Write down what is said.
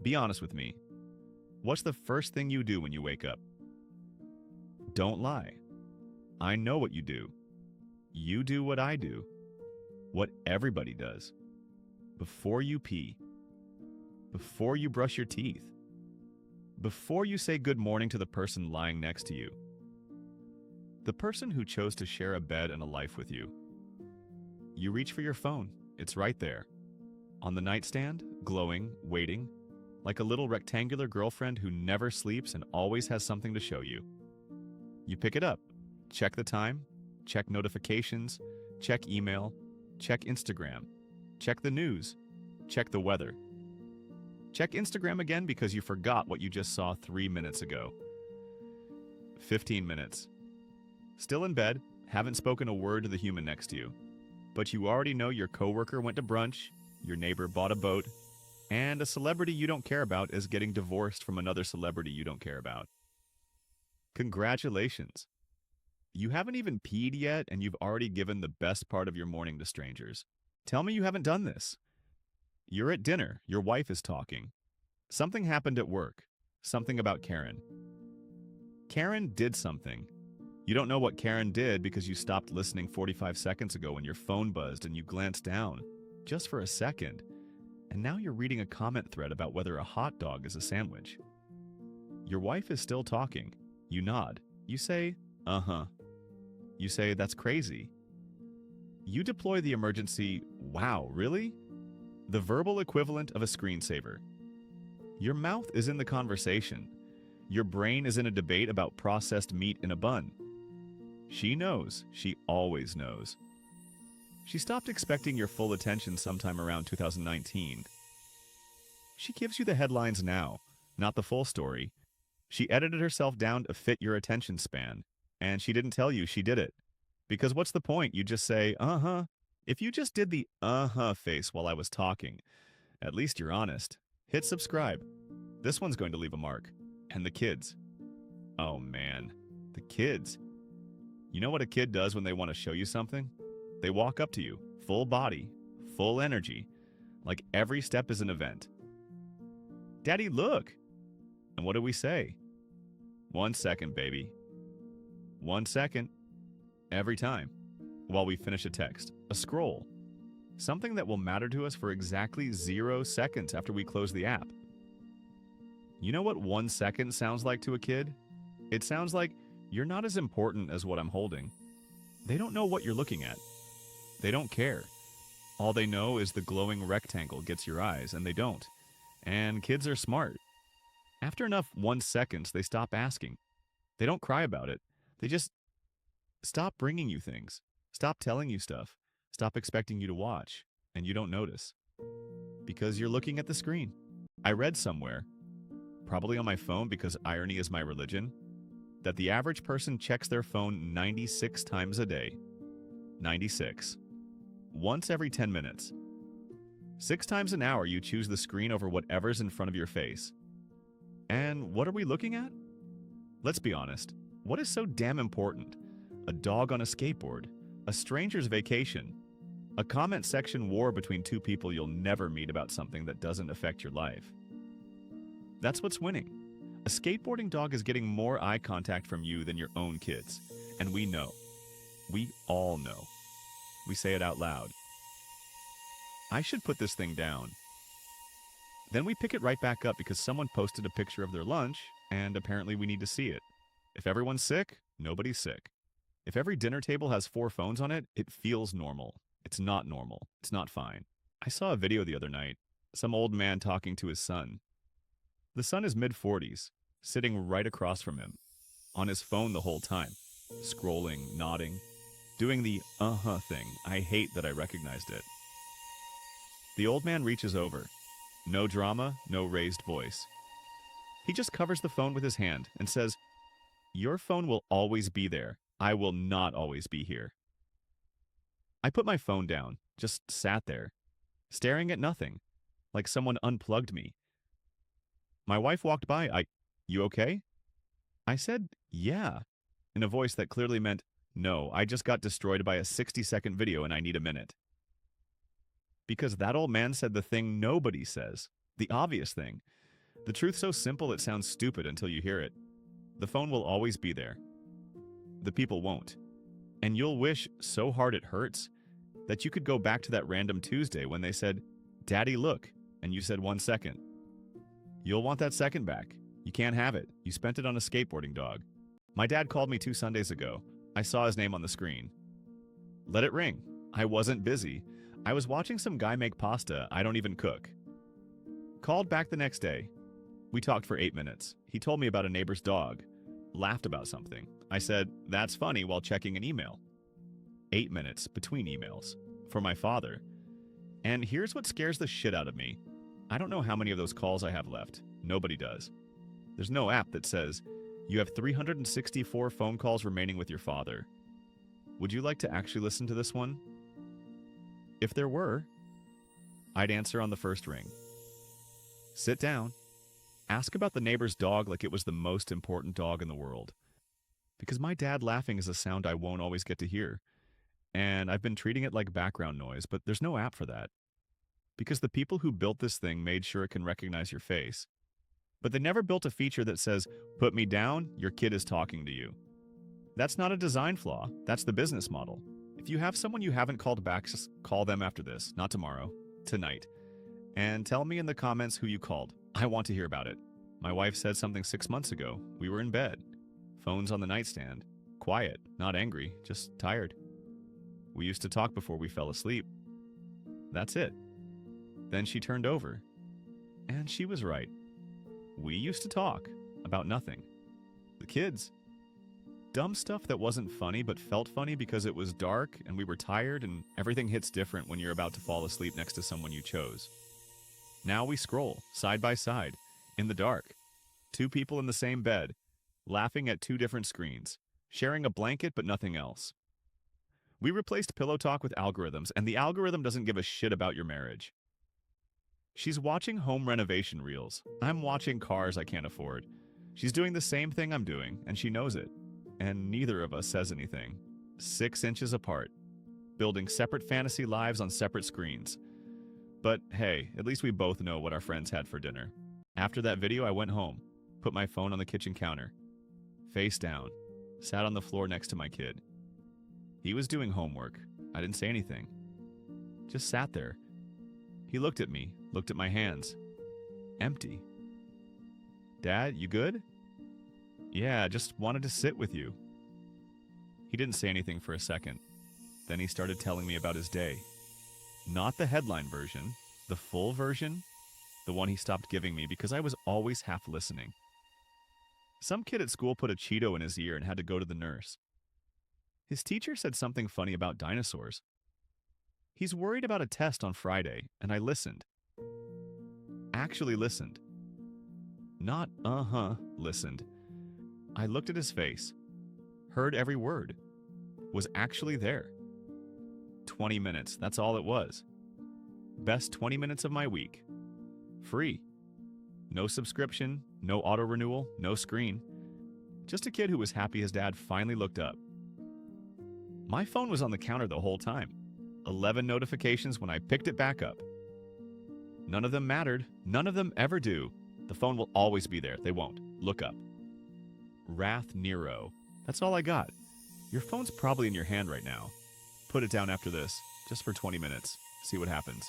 Be honest with me. What's the first thing you do when you wake up? Don't lie. I know what you do. You do what I do. What everybody does. Before you pee. Before you brush your teeth. Before you say good morning to the person lying next to you. The person who chose to share a bed and a life with you. You reach for your phone. It's right there. On the nightstand, glowing, waiting, like a little rectangular girlfriend who never sleeps and always has something to show you. You pick it up, check the time, check notifications, check email, check Instagram, check the news, check the weather. Check Instagram again because you forgot what you just saw 3 minutes ago. 15 minutes. Still in bed, haven't spoken a word to the human next to you, but you already know your coworker went to brunch, your neighbor bought a boat, and a celebrity you don't care about is getting divorced from another celebrity you don't care about. Congratulations. You haven't even peed yet, and you've already given the best part of your morning to strangers. Tell me you haven't done this. You're at dinner. Your wife is talking. Something happened at work. Something about Karen. Karen did something. You don't know what Karen did because you stopped listening 45 seconds ago when your phone buzzed and you glanced down, just for a second. And now you're reading a comment thread about whether a hot dog is a sandwich. Your wife is still talking. You nod. You say, uh-huh. You say, that's crazy. You deploy the emergency, wow, really? The verbal equivalent of a screensaver. Your mouth is in the conversation. Your brain is in a debate about processed meat in a bun. She knows. She always knows. She stopped expecting your full attention sometime around 2019. She gives you the headlines now, not the full story. She edited herself down to fit your attention span, and she didn't tell you she did it. Because what's the point? You just say, uh-huh. If you just did the uh-huh face while I was talking, at least you're honest. Hit subscribe. This one's going to leave a mark. And the kids. Oh man, the kids. You know what a kid does when they want to show you something? They walk up to you, full body, full energy, like every step is an event. Daddy, look! And what do we say? 1 second, baby. 1 second. Every time. While we finish a text, a scroll. Something that will matter to us for exactly 0 seconds after we close the app. You know what 1 second sounds like to a kid? It sounds like you're not as important as what I'm holding. They don't know what you're looking at. They don't care. All they know is the glowing rectangle gets your eyes, and they don't. And kids are smart. After enough 1 seconds, they stop asking. They don't cry about it. They just stop bringing you things. Stop telling you stuff. Stop expecting you to watch. And you don't notice. Because you're looking at the screen. I read somewhere, probably on my phone because irony is my religion, that the average person checks their phone 96 times a day. 96. Once every 10 minutes. 6 times an hour you choose the screen over whatever's in front of your face. And what are we looking at? Let's be honest. What is so damn important? A dog on a skateboard? A stranger's vacation? A comment section war between two people you'll never meet about something that doesn't affect your life? That's what's winning. A skateboarding dog is getting more eye contact from you than your own kids. And we know. We all know. We say it out loud. I should put this thing down. Then we pick it right back up because someone posted a picture of their lunch, and apparently we need to see it. If everyone's sick, nobody's sick. If every dinner table has 4 phones on it, it feels normal. It's not normal. It's not fine. I saw a video the other night. Some old man talking to his son. The son is mid-40s, sitting right across from him, on his phone the whole time, scrolling, nodding, doing the uh-huh thing. I hate that I recognized it. The old man reaches over. No drama, no raised voice. He just covers the phone with his hand and says, "Your phone will always be there. I will not always be here." I put my phone down, just sat there, staring at nothing, like someone unplugged me. My wife walked by. You okay? I said, yeah, in a voice that clearly meant, no, I just got destroyed by a 60-second video and I need a minute. Because that old man said the thing nobody says, the obvious thing. The truth's so simple it sounds stupid until you hear it. The phone will always be there. The people won't. And you'll wish so hard it hurts that you could go back to that random Tuesday when they said, "Daddy, look," and you said 1 second. You'll want that second back. You can't have it. You spent it on a skateboarding dog. My dad called me 2 Sundays ago. I saw his name on the screen. Let it ring. I wasn't busy. I was watching some guy make pasta I don't even cook. Called back the next day. We talked for 8 minutes. He told me about a neighbor's dog. Laughed about something. I said, "That's funny," while checking an email. 8 minutes between emails. For my father. And here's what scares the shit out of me. I don't know how many of those calls I have left. Nobody does. There's no app that says, "You have 364 phone calls remaining with your father." Would you like to actually listen to this one? If there were, I'd answer on the first ring. Sit down. Ask about the neighbor's dog like it was the most important dog in the world. Because my dad laughing is a sound I won't always get to hear. And I've been treating it like background noise, but there's no app for that. Because the people who built this thing made sure it can recognize your face. But they never built a feature that says, "Put me down, your kid is talking to you." That's not a design flaw, that's the business model. If you have someone you haven't called back, just call them after this, not tomorrow, tonight. And tell me in the comments who you called. I want to hear about it. My wife said something 6 months ago. We were in bed. Phones on the nightstand. Quiet, not angry, just tired. We used to talk before we fell asleep. That's it. Then she turned over. And she was right. We used to talk about nothing. The kids. Dumb stuff that wasn't funny but felt funny because it was dark and we were tired, and everything hits different when you're about to fall asleep next to someone you chose. Now we scroll, side by side, in the dark. 2 people in the same bed, laughing at 2 different screens, sharing a blanket but nothing else. We replaced pillow talk with algorithms, and the algorithm doesn't give a shit about your marriage. She's watching home renovation reels. I'm watching cars I can't afford. She's doing the same thing I'm doing, and she knows it. And neither of us says anything. 6 inches apart. Building separate fantasy lives on separate screens. But hey, at least we both know what our friends had for dinner. After that video, I went home, put my phone on the kitchen counter. Face down. Sat on the floor next to my kid. He was doing homework. I didn't say anything. Just sat there. He looked at me, looked at my hands. Empty. "Dad, you good?" "Yeah, just wanted to sit with you." He didn't say anything for a second. Then he started telling me about his day. Not the headline version, the full version, the one he stopped giving me because I was always half listening. Some kid at school put a Cheeto in his ear and had to go to the nurse. His teacher said something funny about dinosaurs. He's worried about a test on Friday, and I listened. Actually listened. Not listened. I looked at his face, heard every word, was actually there. 20 minutes, that's all it was. Best 20 minutes of my week. Free. No subscription, no auto renewal, no screen. Just a kid who was happy his dad finally looked up. My phone was on the counter the whole time. 11 notifications when I picked it back up. None of them mattered. None of them ever do. The phone will always be there. They won't. Look up. WrathNero. That's all I got. Your phone's probably in your hand right now. Put it down after this, just for 20 minutes. See what happens.